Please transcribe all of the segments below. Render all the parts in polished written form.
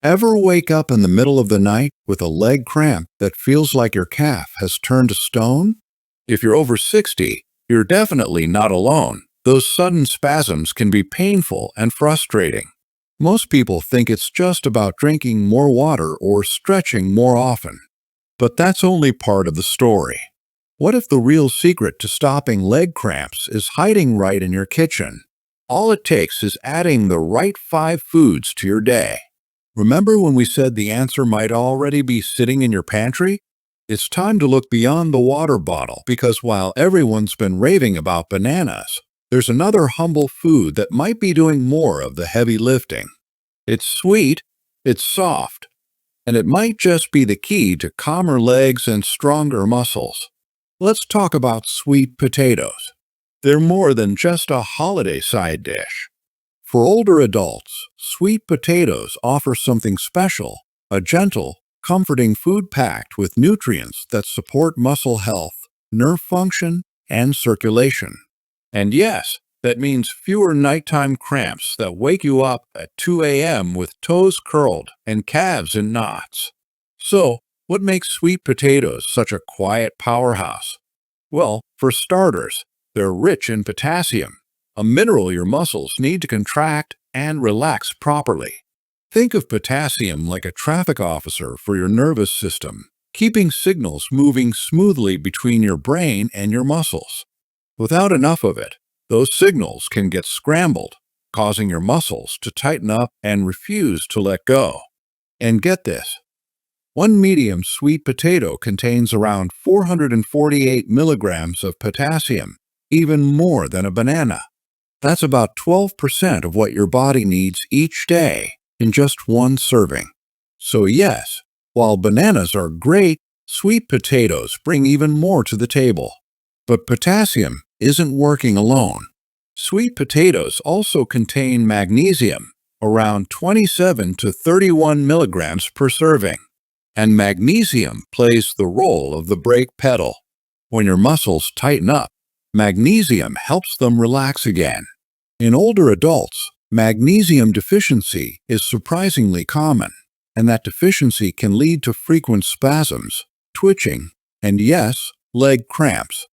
Ever wake up in the middle of the night with a leg cramp that feels like your calf has turned to stone? If you're over 60, you're definitely not alone. Those sudden spasms can be painful and frustrating. Most people think it's just about drinking more water or stretching more often. But that's only part of the story. What if the real secret to stopping leg cramps is hiding right in your kitchen? All it takes is adding the right 5 foods to your day. Remember when we said the answer might already be sitting in your pantry? It's time to look beyond the water bottle because while everyone's been raving about bananas, there's another humble food that might be doing more of the heavy lifting. It's sweet, it's soft, and it might just be the key to calmer legs and stronger muscles. Let's talk about sweet potatoes. They're more than just a holiday side dish. For older adults, sweet potatoes offer something special, a gentle, comforting food packed with nutrients that support muscle health, nerve function, and circulation. And yes, that means fewer nighttime cramps that wake you up at 2 a.m. with toes curled and calves in knots. So, what makes sweet potatoes such a quiet powerhouse? Well, for starters, they're rich in potassium, a mineral your muscles need to contract and relax properly. Think of potassium like a traffic officer for your nervous system, keeping signals moving smoothly between your brain and your muscles. Without enough of it, those signals can get scrambled, causing your muscles to tighten up and refuse to let go. And get this, one medium sweet potato contains around 448 milligrams of potassium, even more than a banana. That's about 12% of what your body needs each day in just one serving. So yes, while bananas are great, sweet potatoes bring even more to the table. But potassium isn't working alone. Sweet potatoes also contain magnesium, around 27 to 31 milligrams per serving. And magnesium plays the role of the brake pedal. When your muscles tighten up, magnesium helps them relax again. In older adults, magnesium deficiency is surprisingly common, and that deficiency can lead to frequent spasms, twitching, and yes, leg cramps.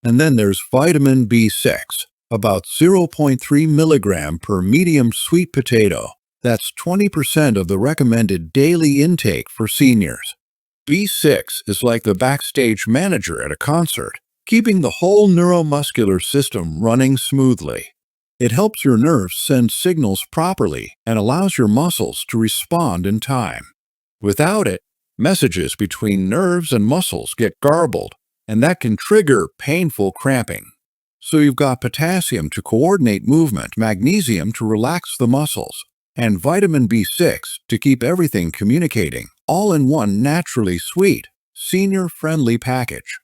And then there's vitamin B6, about zero point 0.3 milligram per medium sweet potato. That's 20% of the recommended daily intake for seniors. B6 is like the backstage manager at a concert, keeping the whole neuromuscular system running smoothly. It helps your nerves send signals properly and allows your muscles to respond in time. Without it, messages between nerves and muscles get garbled, and that can trigger painful cramping. So you've got potassium to coordinate movement, magnesium to relax the muscles, and vitamin B6 to keep everything communicating, all in one naturally sweet, senior-friendly package.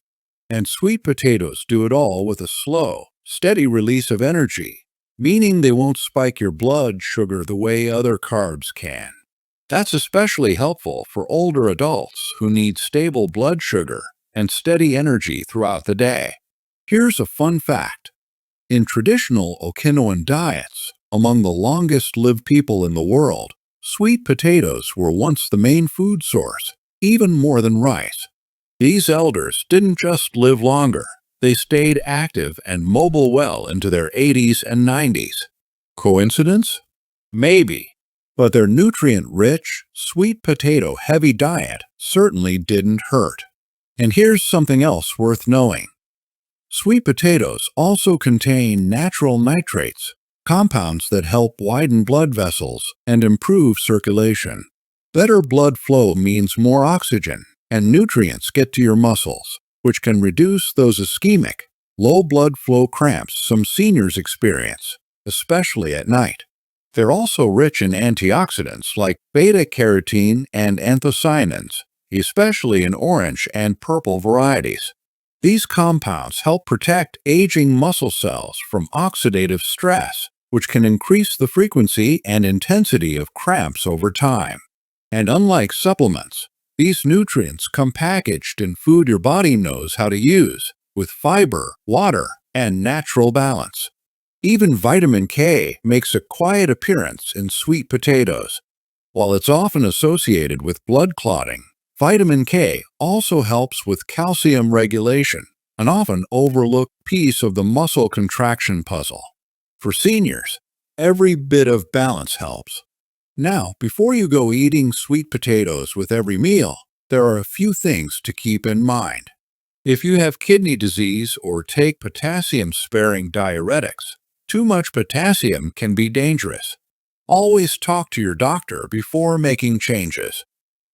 And sweet potatoes do it all with a slow, steady release of energy, meaning they won't spike your blood sugar the way other carbs can. That's especially helpful for older adults who need stable blood sugar and steady energy throughout the day. Here's a fun fact. In traditional Okinawan diets, among the longest-lived people in the world, sweet potatoes were once the main food source, even more than rice. These elders didn't just live longer, they stayed active and mobile well into their 80s and 90s. Coincidence? Maybe. But their nutrient-rich, sweet potato-heavy diet certainly didn't hurt. And here's something else worth knowing. Sweet potatoes also contain natural nitrates, compounds that help widen blood vessels and improve circulation. Better blood flow means more oxygen, and nutrients get to your muscles, which can reduce those ischemic, low blood flow cramps some seniors experience, especially at night. They're also rich in antioxidants like beta-carotene and anthocyanins, especially in orange and purple varieties. These compounds help protect aging muscle cells from oxidative stress, which can increase the frequency and intensity of cramps over time. And unlike supplements, these nutrients come packaged in food your body knows how to use, with fiber, water, and natural balance. Even vitamin K makes a quiet appearance in sweet potatoes. While it's often associated with blood clotting, vitamin K also helps with calcium regulation, an often overlooked piece of the muscle contraction puzzle. For seniors, every bit of balance helps. Now, before you go eating sweet potatoes with every meal, there are a few things to keep in mind. If you have kidney disease or take potassium-sparing diuretics, too much potassium can be dangerous. Always talk to your doctor before making changes.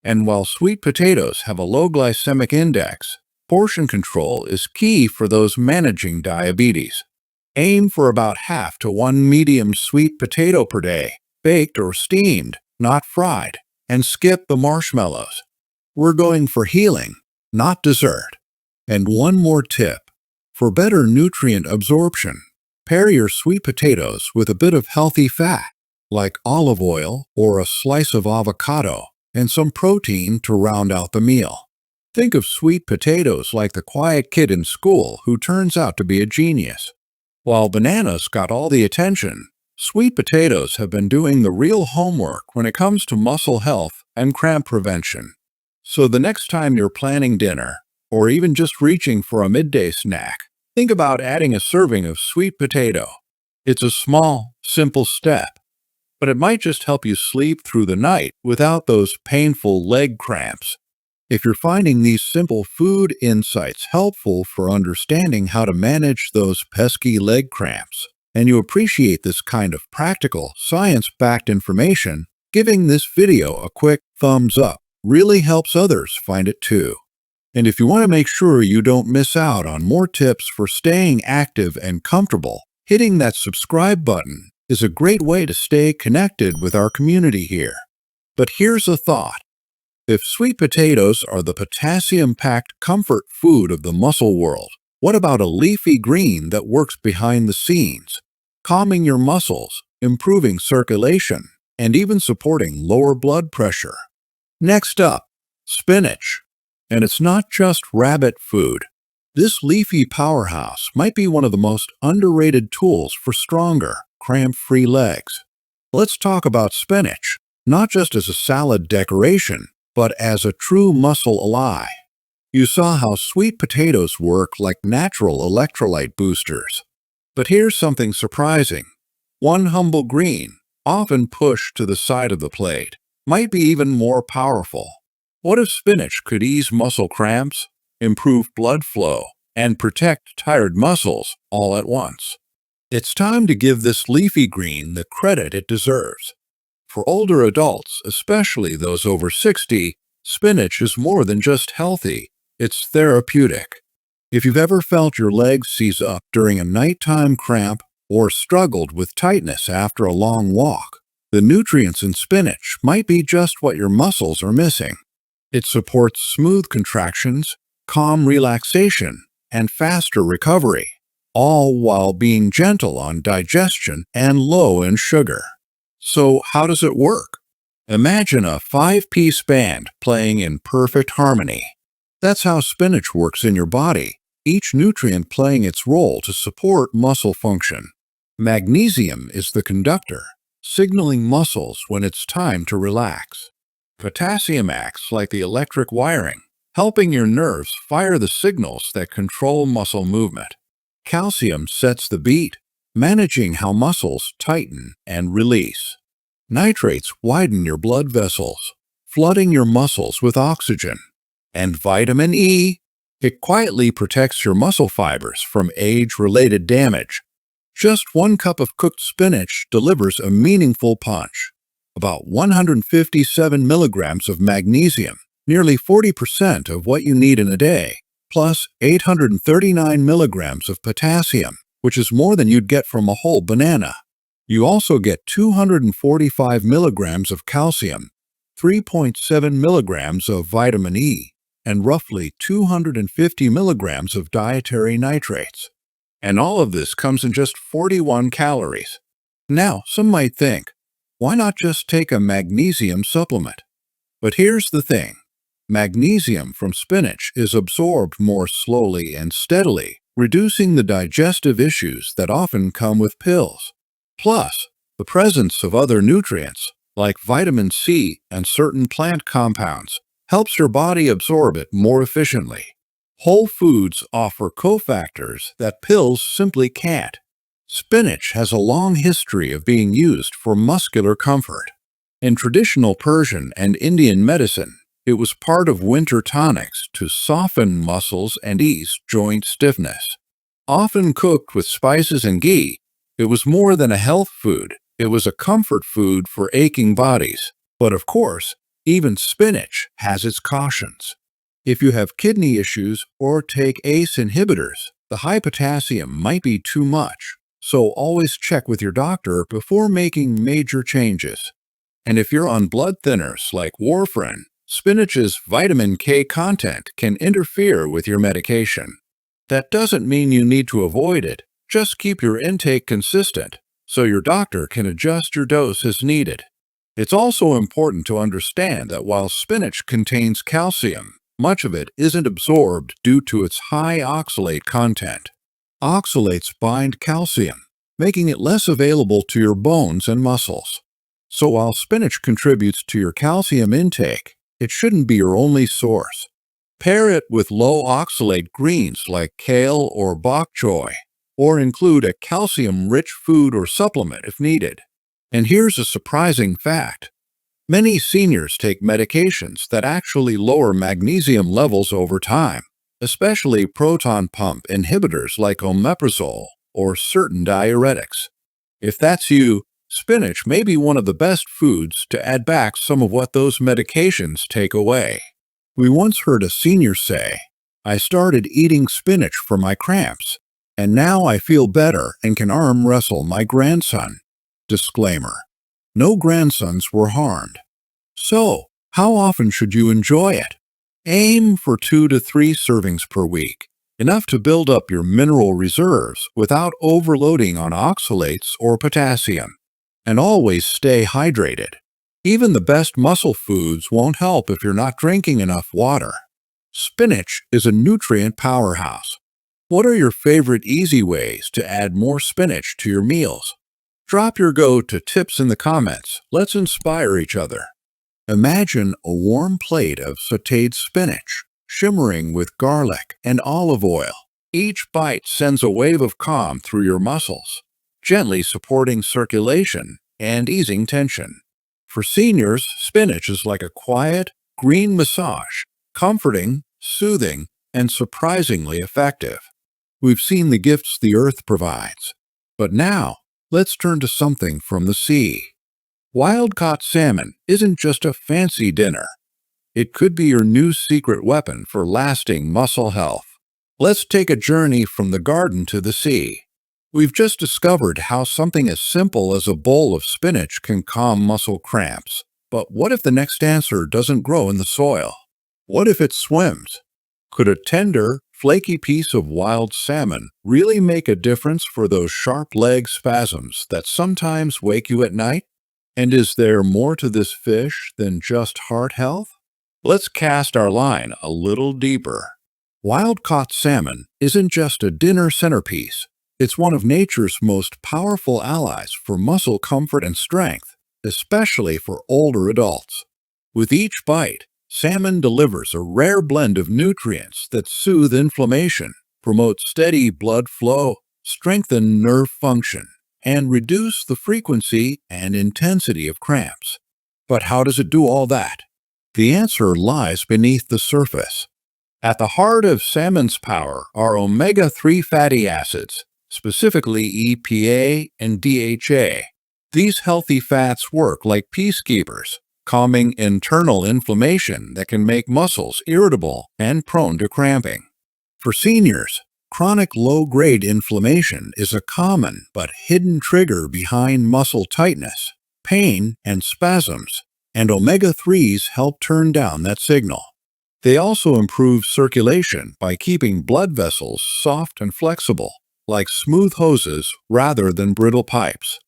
And while sweet potatoes have a low glycemic index, portion control is key for those managing diabetes. Aim for about half to one medium sweet potato per day, baked or steamed, not fried, and skip the marshmallows. We're going for healing, not dessert. And one more tip. For better nutrient absorption, pair your sweet potatoes with a bit of healthy fat, like olive oil or a slice of avocado, and some protein to round out the meal. Think of sweet potatoes like the quiet kid in school who turns out to be a genius. While bananas got all the attention, sweet potatoes have been doing the real homework when it comes to muscle health and cramp prevention. So the next time you're planning dinner, or even just reaching for a midday snack, think about adding a serving of sweet potato. It's a small, simple step, but it might just help you sleep through the night without those painful leg cramps. If you're finding these simple food insights helpful for understanding how to manage those pesky leg cramps, and you appreciate this kind of practical, science-backed information, giving this video a quick thumbs up really helps others find it too. And if you want to make sure you don't miss out on more tips for staying active and comfortable, hitting that subscribe button is a great way to stay connected with our community here. But here's a thought. If sweet potatoes are the potassium-packed comfort food of the muscle world, what about a leafy green that works behind the scenes, calming your muscles, improving circulation, and even supporting lower blood pressure? Next up, spinach. And it's not just rabbit food. This leafy powerhouse might be one of the most underrated tools for stronger, cramp-free legs. Let's talk about spinach, not just as a salad decoration, but as a true muscle ally. You saw how sweet potatoes work like natural electrolyte boosters. But here's something surprising. One humble green, often pushed to the side of the plate, might be even more powerful. What if spinach could ease muscle cramps, improve blood flow, and protect tired muscles all at once? It's time to give this leafy green the credit it deserves. For older adults, especially those over 60, spinach is more than just healthy, it's therapeutic. If you've ever felt your legs seize up during a nighttime cramp or struggled with tightness after a long walk, the nutrients in spinach might be just what your muscles are missing. It supports smooth contractions, calm relaxation, and faster recovery, all while being gentle on digestion and low in sugar. So how does it work? Imagine a 5-piece band playing in perfect harmony. That's how spinach works in your body, each nutrient playing its role to support muscle function. Magnesium is the conductor, signaling muscles when it's time to relax. Potassium acts like the electric wiring, helping your nerves fire the signals that control muscle movement. Calcium sets the beat, managing how muscles tighten and release. Nitrates widen your blood vessels, flooding your muscles with oxygen. And vitamin E, it quietly protects your muscle fibers from age-related damage. Just 1 cup of cooked spinach delivers a meaningful punch. About 157 milligrams of magnesium, nearly 40% of what you need in a day, plus 839 milligrams of potassium, which is more than you'd get from a whole banana. You also get 245 milligrams of calcium, 3.7 milligrams of vitamin E, and roughly 250 milligrams of dietary nitrates. And all of this comes in just 41 calories. Now, some might think, why not just take a magnesium supplement? But here's the thing. Magnesium from spinach is absorbed more slowly and steadily, reducing the digestive issues that often come with pills. Plus, the presence of other nutrients, like vitamin C and certain plant compounds, helps your body absorb it more efficiently. Whole foods offer cofactors that pills simply can't. Spinach has a long history of being used for muscular comfort. In traditional Persian and Indian medicine, it was part of winter tonics to soften muscles and ease joint stiffness. Often cooked with spices and ghee, it was more than a health food, it was a comfort food for aching bodies. But of course, even spinach has its cautions. If you have kidney issues or take ACE inhibitors, the high potassium might be too much, so always check with your doctor before making major changes. And if you're on blood thinners like warfarin, spinach's vitamin K content can interfere with your medication. That doesn't mean you need to avoid it, just keep your intake consistent so your doctor can adjust your dose as needed. It's also important to understand that while spinach contains calcium, much of it isn't absorbed due to its high oxalate content. Oxalates bind calcium, making it less available to your bones and muscles. So while spinach contributes to your calcium intake, it shouldn't be your only source. Pair it with low oxalate greens like kale or bok choy, or include a calcium-rich food or supplement if needed. And here's a surprising fact. Many seniors take medications that actually lower magnesium levels over time, especially proton pump inhibitors like omeprazole or certain diuretics. If that's you, spinach may be one of the best foods to add back some of what those medications take away. We once heard a senior say, "I started eating spinach for my cramps, and now I feel better and can arm wrestle my grandson." Disclaimer: no grandsons were harmed. So, how often should you enjoy it? Aim for 2 to 3 servings per week, enough to build up your mineral reserves without overloading on oxalates or potassium. And always stay hydrated. Even the best muscle foods won't help if you're not drinking enough water. Spinach is a nutrient powerhouse. What are your favorite easy ways to add more spinach to your meals? Drop your go-to tips in the comments. Let's inspire each other. Imagine a warm plate of sautéed spinach, shimmering with garlic and olive oil. Each bite sends a wave of calm through your muscles, gently supporting circulation and easing tension. For seniors, spinach is like a quiet, green massage, comforting, soothing, and surprisingly effective. We've seen the gifts the earth provides. But now, let's turn to something from the sea. Wild-caught salmon isn't just a fancy dinner. It could be your new secret weapon for lasting muscle health. Let's take a journey from the garden to the sea. We've just discovered how something as simple as a bowl of spinach can calm muscle cramps. But what if the next answer doesn't grow in the soil? What if it swims? Could a tender, flaky piece of wild salmon really make a difference for those sharp leg spasms that sometimes wake you at night? And is there more to this fish than just heart health? Let's cast our line a little deeper. Wild-caught salmon isn't just a dinner centerpiece. It's one of nature's most powerful allies for muscle comfort and strength, especially for older adults. With each bite, salmon delivers a rare blend of nutrients that soothe inflammation, promote steady blood flow, strengthen nerve function, and reduce the frequency and intensity of cramps. But how does it do all that? The answer lies beneath the surface. At the heart of salmon's power are omega-3 fatty acids, specifically EPA and DHA. These healthy fats work like peacekeepers, calming internal inflammation that can make muscles irritable and prone to cramping. For seniors, chronic low-grade inflammation is a common but hidden trigger behind muscle tightness, pain, and spasms, and omega-3s help turn down that signal. They also improve circulation by keeping blood vessels soft and flexible, like smooth hoses rather than brittle pipes.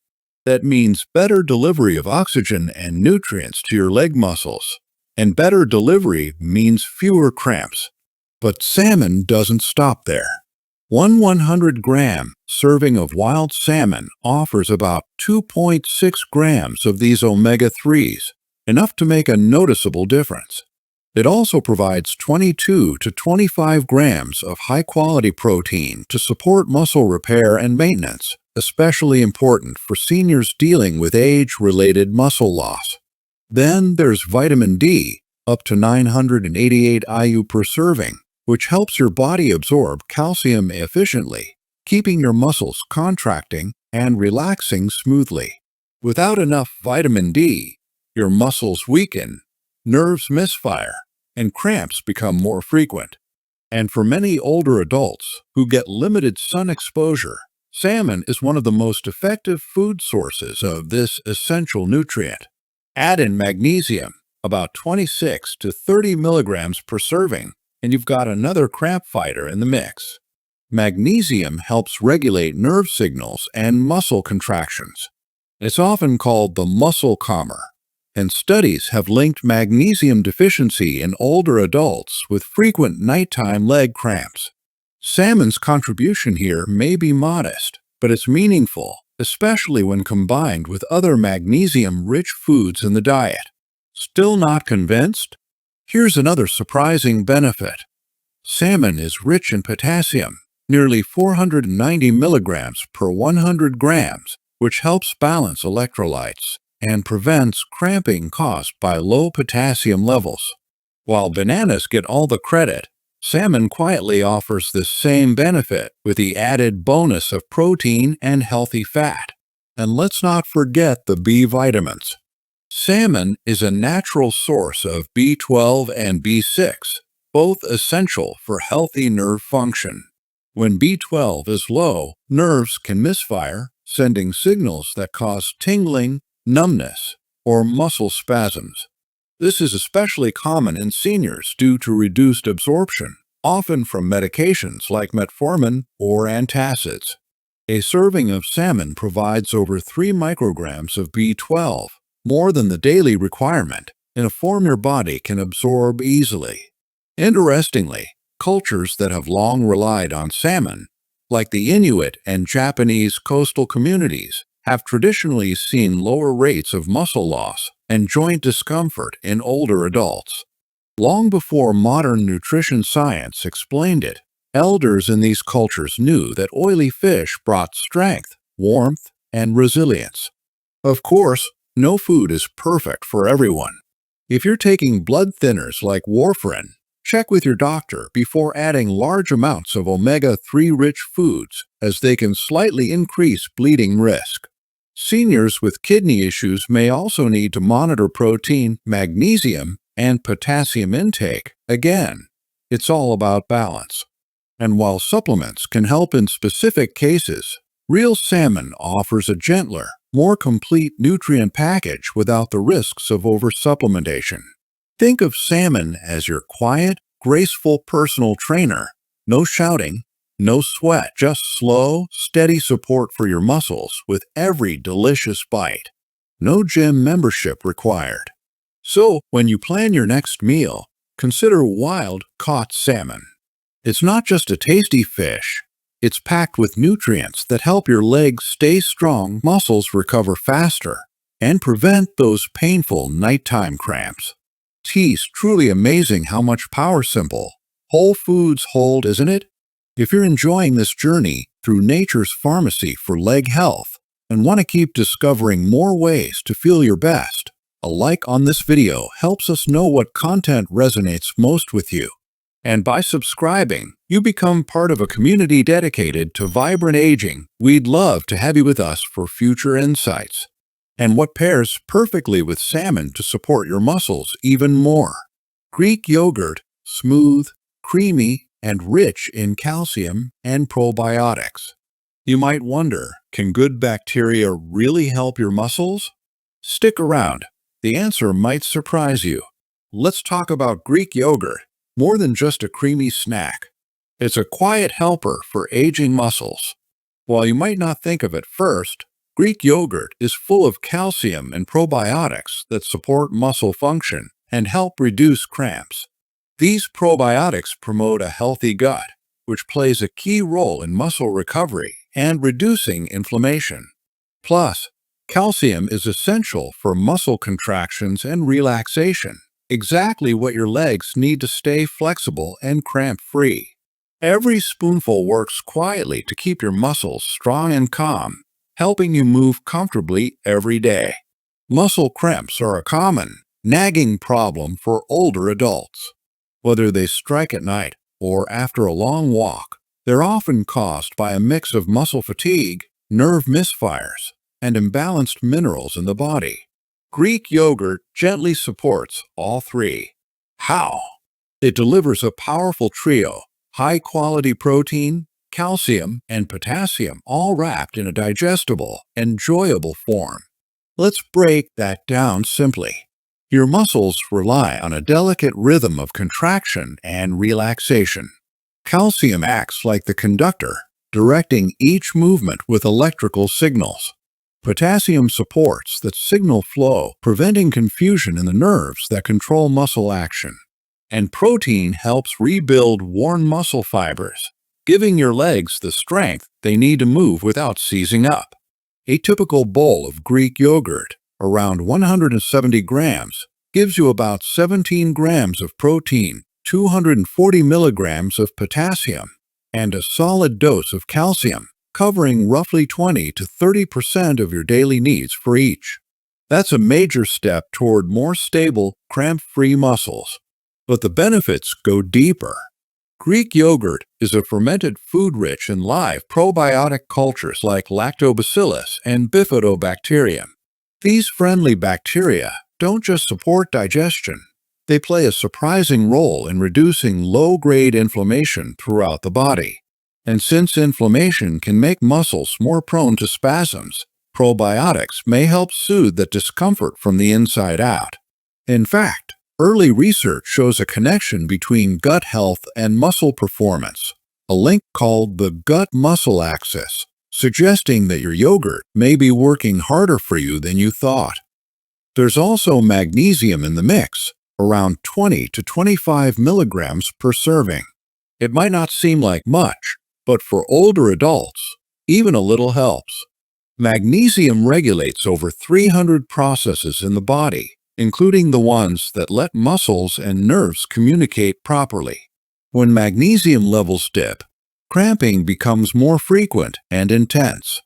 That means better delivery of oxygen and nutrients to your leg muscles. And better delivery means fewer cramps. But salmon doesn't stop there. One 100-gram serving of wild salmon offers about 2.6 grams of these omega-3s, enough to make a noticeable difference. It also provides 22 to 25 grams of high-quality protein to support muscle repair and maintenance, especially important for seniors dealing with age-related muscle loss. Then there's vitamin D, up to 988 IU per serving, which helps your body absorb calcium efficiently, keeping your muscles contracting and relaxing smoothly. Without enough vitamin D, your muscles weaken, nerves misfire, and cramps become more frequent. And for many older adults who get limited sun exposure, salmon is one of the most effective food sources of this essential nutrient. Add in magnesium, about 26 to 30 milligrams per serving, and you've got another cramp fighter in the mix. Magnesium helps regulate nerve signals and muscle contractions. It's often called the muscle calmer, and studies have linked magnesium deficiency in older adults with frequent nighttime leg cramps. Salmon's contribution here may be modest, but it's meaningful, especially when combined with other magnesium-rich foods in the diet. Still not convinced? Here's another surprising benefit. Salmon is rich in potassium, nearly 490 milligrams per 100 grams, which helps balance electrolytes and prevents cramping caused by low potassium levels. While bananas get all the credit, salmon quietly offers the same benefit with the added bonus of protein and healthy fat. And let's not forget the B vitamins. Salmon is a natural source of B12 and B6, both essential for healthy nerve function. When B12 is low, nerves can misfire, sending signals that cause tingling, numbness, or muscle spasms. This is especially common in seniors due to reduced absorption, often from medications like metformin or antacids. A serving of salmon provides over 3 micrograms of B12, more than the daily requirement, in a form your body can absorb easily. Interestingly, cultures that have long relied on salmon, like the Inuit and Japanese coastal communities, have traditionally seen lower rates of muscle loss and joint discomfort in older adults. Long before modern nutrition science explained it, elders in these cultures knew that oily fish brought strength, warmth, and resilience. Of course, no food is perfect for everyone. If you're taking blood thinners like warfarin, check with your doctor before adding large amounts of omega-3 rich foods, as they can slightly increase bleeding risk. Seniors with kidney issues may also need to monitor protein, magnesium, and potassium intake. Again, it's all about balance. And while supplements can help in specific cases, real salmon offers a gentler, more complete nutrient package without the risks of oversupplementation. Think of salmon as your quiet, graceful personal trainer. No shouting, no sweat, just slow, steady support for your muscles with every delicious bite. No gym membership required. So, when you plan your next meal, consider wild-caught salmon. It's not just a tasty fish. It's packed with nutrients that help your legs stay strong, muscles recover faster, and prevent those painful nighttime cramps. It's truly amazing how much power simple whole foods hold, isn't it? If you're enjoying this journey through nature's pharmacy for leg health and want to keep discovering more ways to feel your best, a like on this video helps us know what content resonates most with you. And by subscribing, you become part of a community dedicated to vibrant aging. We'd love to have you with us for future insights. And what pairs perfectly with salmon to support your muscles even more? Greek yogurt, smooth, creamy, and rich in calcium and probiotics. You might wonder, can good bacteria really help your muscles? Stick around. The answer might surprise you. Let's talk about Greek yogurt. More than just a creamy snack. It's a quiet helper for aging muscles. While you might not think of it first, Greek yogurt is full of calcium and probiotics that support muscle function and help reduce cramps. These probiotics promote a healthy gut, which plays a key role in muscle recovery and reducing inflammation. Plus, calcium is essential for muscle contractions and relaxation, exactly what your legs need to stay flexible and cramp-free. Every spoonful works quietly to keep your muscles strong and calm, helping you move comfortably every day. Muscle cramps are a common, nagging problem for older adults. Whether they strike at night or after a long walk, they're often caused by a mix of muscle fatigue, nerve misfires, and imbalanced minerals in the body. Greek yogurt gently supports all three. How? It delivers a powerful trio: high-quality protein, calcium, and potassium, all wrapped in a digestible, enjoyable form. Let's break that down simply. Your muscles rely on a delicate rhythm of contraction and relaxation. Calcium acts like the conductor, directing each movement with electrical signals. Potassium supports that signal flow, preventing confusion in the nerves that control muscle action. And protein helps rebuild worn muscle fibers, giving your legs the strength they need to move without seizing up. A typical bowl of Greek yogurt, around 170 grams, gives you about 17 grams of protein, 240 milligrams of potassium, and a solid dose of calcium, covering roughly 20 to 30% of your daily needs for each. That's a major step toward more stable, cramp-free muscles. But the benefits go deeper. Greek yogurt is a fermented food rich in live probiotic cultures like lactobacillus and bifidobacterium. These friendly bacteria don't just support digestion, they play a surprising role in reducing low-grade inflammation throughout the body. And since inflammation can make muscles more prone to spasms, probiotics may help soothe that discomfort from the inside out. In fact, early research shows a connection between gut health and muscle performance, a link called the gut-muscle axis, suggesting that your yogurt may be working harder for you than you thought. There's also magnesium in the mix, around 20 to 25 milligrams per serving. It might not seem like much, but for older adults, even a little helps. Magnesium regulates over 300 processes in the body, including the ones that let muscles and nerves communicate properly. When magnesium levels dip, cramping becomes more frequent and intense.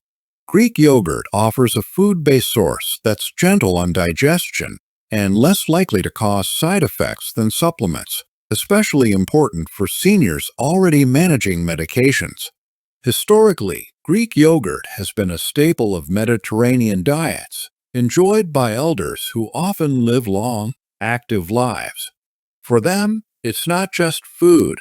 Greek yogurt offers a food-based source that's gentle on digestion and less likely to cause side effects than supplements, especially important for seniors already managing medications. Historically, Greek yogurt has been a staple of Mediterranean diets, enjoyed by elders who often live long, active lives. For them, it's not just food,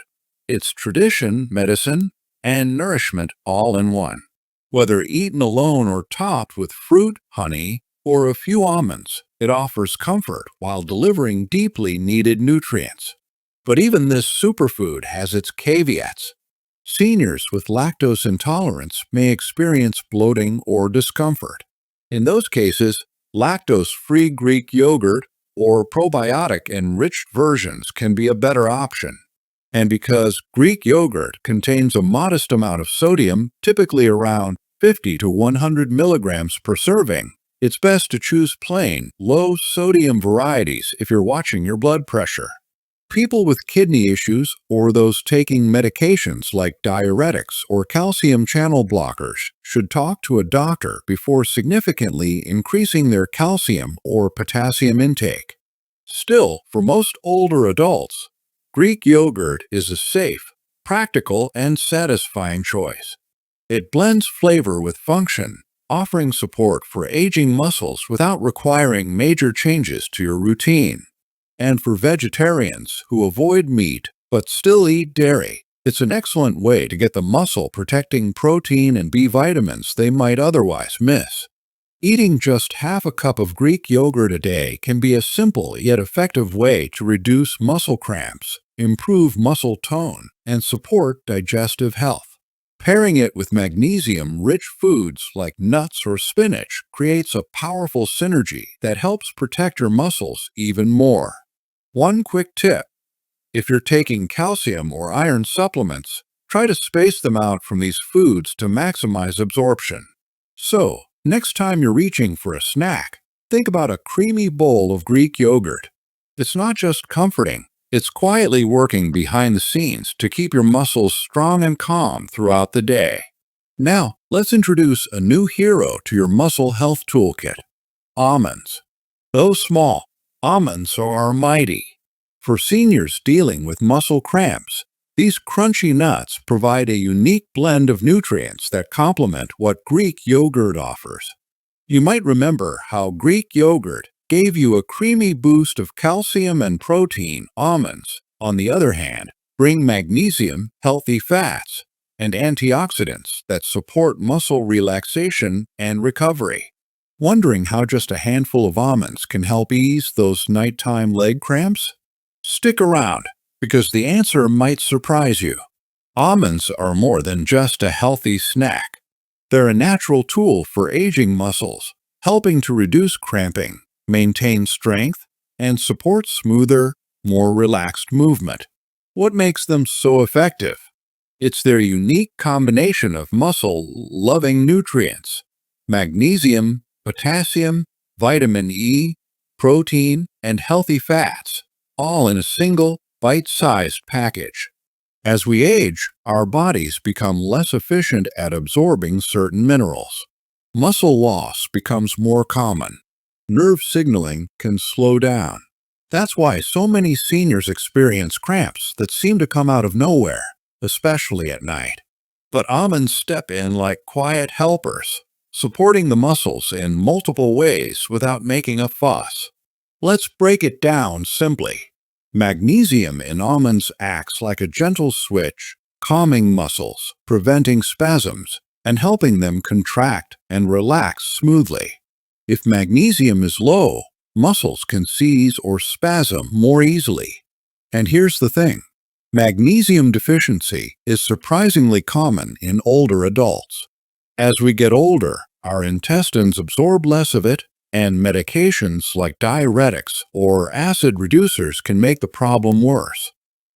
it's tradition, medicine, and nourishment all in one. Whether eaten alone or topped with fruit, honey, or a few almonds, it offers comfort while delivering deeply needed nutrients. But even this superfood has its caveats. Seniors with lactose intolerance may experience bloating or discomfort. In those cases, lactose-free Greek yogurt or probiotic-enriched versions can be a better option. And because Greek yogurt contains a modest amount of sodium, typically around 50 to 100 milligrams per serving, it's best to choose plain, low-sodium varieties if you're watching your blood pressure. People with kidney issues or those taking medications like diuretics or calcium channel blockers should talk to a doctor before significantly increasing their calcium or potassium intake. Still, for most older adults, Greek yogurt is a safe, practical, and satisfying choice. It blends flavor with function, offering support for aging muscles without requiring major changes to your routine. And for vegetarians who avoid meat but still eat dairy, it's an excellent way to get the muscle-protecting protein and B vitamins they might otherwise miss. Eating just half a cup of Greek yogurt a day can be a simple yet effective way to reduce muscle cramps, improve muscle tone, and support digestive health. Pairing it with magnesium-rich foods like nuts or spinach creates a powerful synergy that helps protect your muscles even more. One quick tip: if you're taking calcium or iron supplements, Try to space them out from these foods to maximize absorption. So, next time you're reaching for a snack, think about a creamy bowl of Greek yogurt. It's not just comforting, it's quietly working behind the scenes to keep your muscles strong and calm throughout the day. Now, let's introduce a new hero to your muscle health toolkit: almonds. Though small, almonds are mighty. For seniors dealing with muscle cramps, these crunchy nuts provide a unique blend of nutrients that complement what Greek yogurt offers. You might remember how Greek yogurt gave you a creamy boost of calcium and protein. Almonds, on the other hand, bring magnesium, healthy fats, and antioxidants that support muscle relaxation and recovery. Wondering how just a handful of almonds can help ease those nighttime leg cramps? Stick around, because the answer might surprise you. Almonds are more than just a healthy snack. They're a natural tool for aging muscles, helping to reduce cramping, maintain strength, and support smoother, more relaxed movement. What makes them so effective? It's their unique combination of muscle-loving nutrients: magnesium, potassium, vitamin E, protein, and healthy fats, all in a single, bite-sized package. As we age, our bodies become less efficient at absorbing certain minerals. Muscle loss becomes more common. Nerve signaling can slow down. That's why so many seniors experience cramps that seem to come out of nowhere, especially at night. But almonds step in like quiet helpers, supporting the muscles in multiple ways without making a fuss. Let's break it down simply. Magnesium in almonds acts like a gentle switch, calming muscles, preventing spasms, and helping them contract and relax smoothly. If magnesium is low, muscles can seize or spasm more easily. And here's the thing: magnesium deficiency is surprisingly common in older adults. As we get older, our intestines absorb less of it, and medications like diuretics or acid reducers can make the problem worse.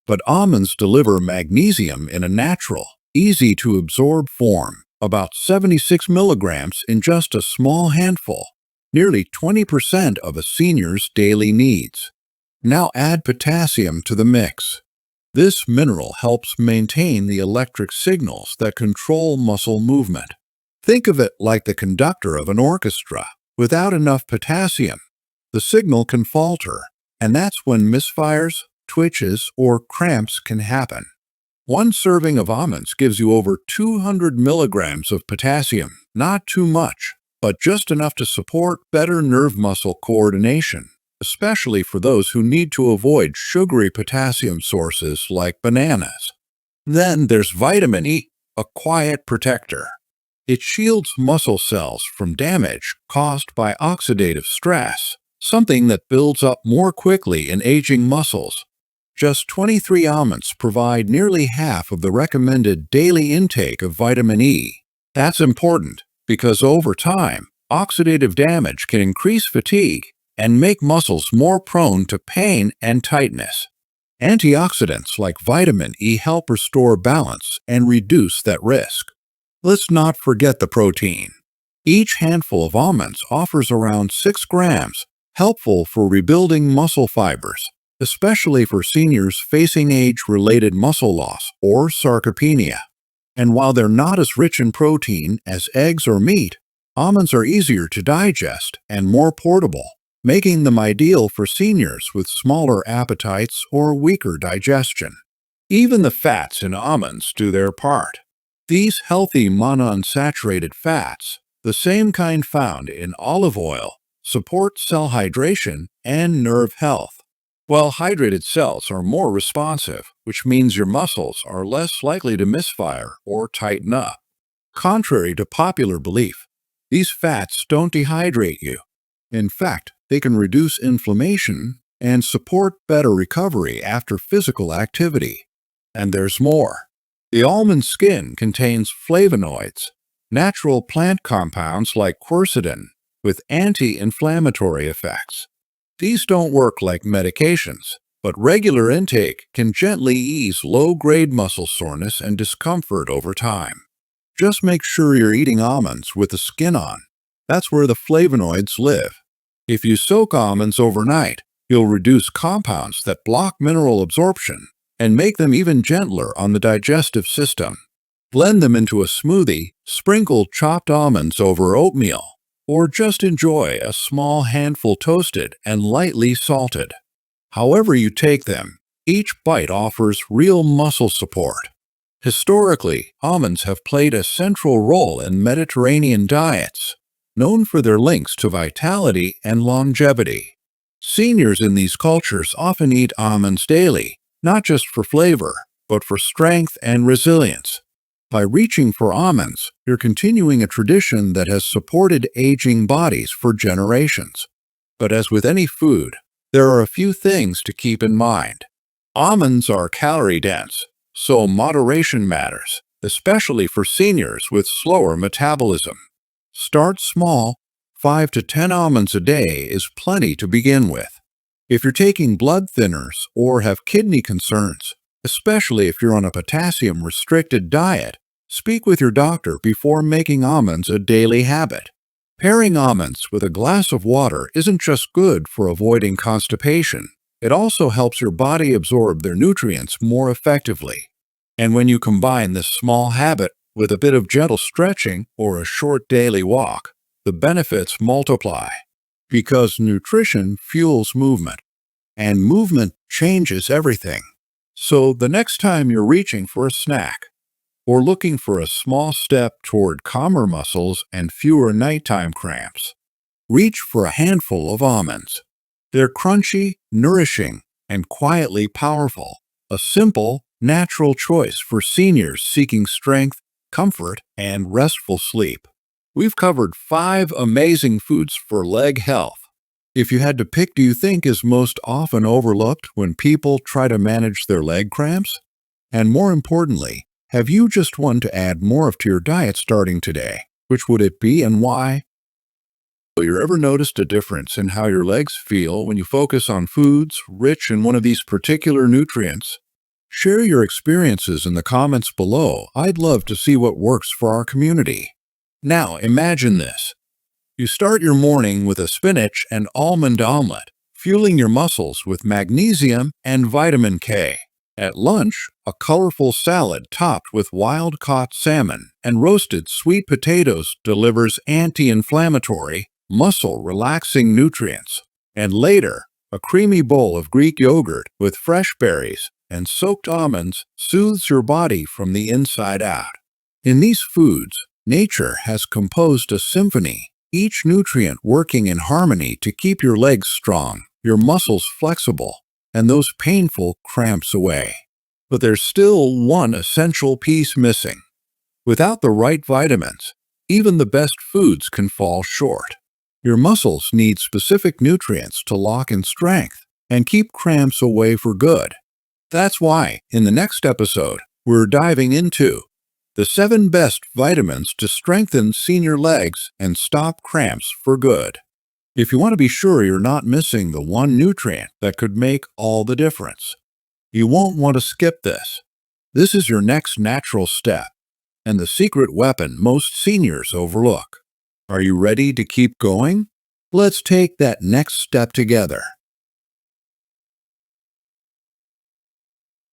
But almonds deliver magnesium in a natural, easy-to-absorb form, about 76 milligrams in just a small handful, nearly 20% of a senior's daily needs. Now add potassium to the mix. This mineral helps maintain the electric signals that control muscle movement. Think of it like the conductor of an orchestra. Without enough potassium, the signal can falter, and that's when misfires, twitches, or cramps can happen. One serving of almonds gives you over 200 milligrams of potassium, not too much, but just enough to support better nerve-muscle coordination, especially for those who need to avoid sugary potassium sources like bananas. Then there's vitamin E, a quiet protector. It shields muscle cells from damage caused by oxidative stress, something that builds up more quickly in aging muscles. Just 23 almonds provide nearly half of the recommended daily intake of vitamin E. That's important because over time, oxidative damage can increase fatigue and make muscles more prone to pain and tightness. Antioxidants like vitamin E help restore balance and reduce that risk. Let's not forget the protein. Each handful of almonds offers around 6 grams, helpful for rebuilding muscle fibers, especially for seniors facing age-related muscle loss or sarcopenia. And while they're not as rich in protein as eggs or meat, almonds are easier to digest and more portable, making them ideal for seniors with smaller appetites or weaker digestion. Even the fats in almonds do their part. These healthy monounsaturated fats, the same kind found in olive oil, support cell hydration and nerve health. Well, hydrated cells are more responsive, which means your muscles are less likely to misfire or tighten up. Contrary to popular belief, these fats don't dehydrate you. In fact, they can reduce inflammation and support better recovery after physical activity. And there's more. The almond skin contains flavonoids, natural plant compounds like quercetin, with anti-inflammatory effects. These don't work like medications, but regular intake can gently ease low-grade muscle soreness and discomfort over time. Just make sure you're eating almonds with the skin on. That's where the flavonoids live. If you soak almonds overnight, you'll reduce compounds that block mineral absorption and make them even gentler on the digestive system. Blend them into a smoothie, sprinkle chopped almonds over oatmeal, or just enjoy a small handful toasted and lightly salted. However you take them, each bite offers real muscle support. Historically, almonds have played a central role in Mediterranean diets, known for their links to vitality and longevity. Seniors in these cultures often eat almonds daily, not just for flavor, but for strength and resilience. By reaching for almonds, you're continuing a tradition that has supported aging bodies for generations. But as with any food, there are a few things to keep in mind. Almonds are calorie-dense, so moderation matters, especially for seniors with slower metabolism. Start small. 5 to 10 almonds a day is plenty to begin with. If you're taking blood thinners or have kidney concerns, especially if you're on a potassium-restricted diet, speak with your doctor before making almonds a daily habit. Pairing almonds with a glass of water isn't just good for avoiding constipation. It also helps your body absorb their nutrients more effectively. And when you combine this small habit with a bit of gentle stretching or a short daily walk, the benefits multiply. Because nutrition fuels movement, and movement changes everything. So the next time you're reaching for a snack, or looking for a small step toward calmer muscles and fewer nighttime cramps, reach for a handful of almonds. They're crunchy, nourishing, and quietly powerful. A simple, natural choice for seniors seeking strength, comfort, and restful sleep. We've covered 5 amazing foods for leg health. If you had to pick, do you think is most often overlooked when people try to manage their leg cramps? And more importantly, have you just one to add more of to your diet starting today? Which would it be and why? Have you ever noticed a difference in how your legs feel when you focus on foods rich in one of these particular nutrients? Share your experiences in the comments below. I'd love to see what works for our community. Now imagine this. You start your morning with a spinach and almond omelet, fueling your muscles with magnesium and vitamin K. At lunch, a colorful salad topped with wild-caught salmon and roasted sweet potatoes delivers anti-inflammatory, muscle-relaxing nutrients. And later, a creamy bowl of Greek yogurt with fresh berries and soaked almonds soothes your body from the inside out. In these foods, nature has composed a symphony, each nutrient working in harmony to keep your legs strong, your muscles flexible, and those painful cramps away. But there's still one essential piece missing. Without the right vitamins, even the best foods can fall short. Your muscles need specific nutrients to lock in strength and keep cramps away for good. That's why, in the next episode, we're diving into the 7 best vitamins to strengthen senior legs and stop cramps for good. If you want to be sure you're not missing the one nutrient that could make all the difference, you won't want to skip this. This is your next natural step, and the secret weapon most seniors overlook. Are you ready to keep going? Let's take that next step together.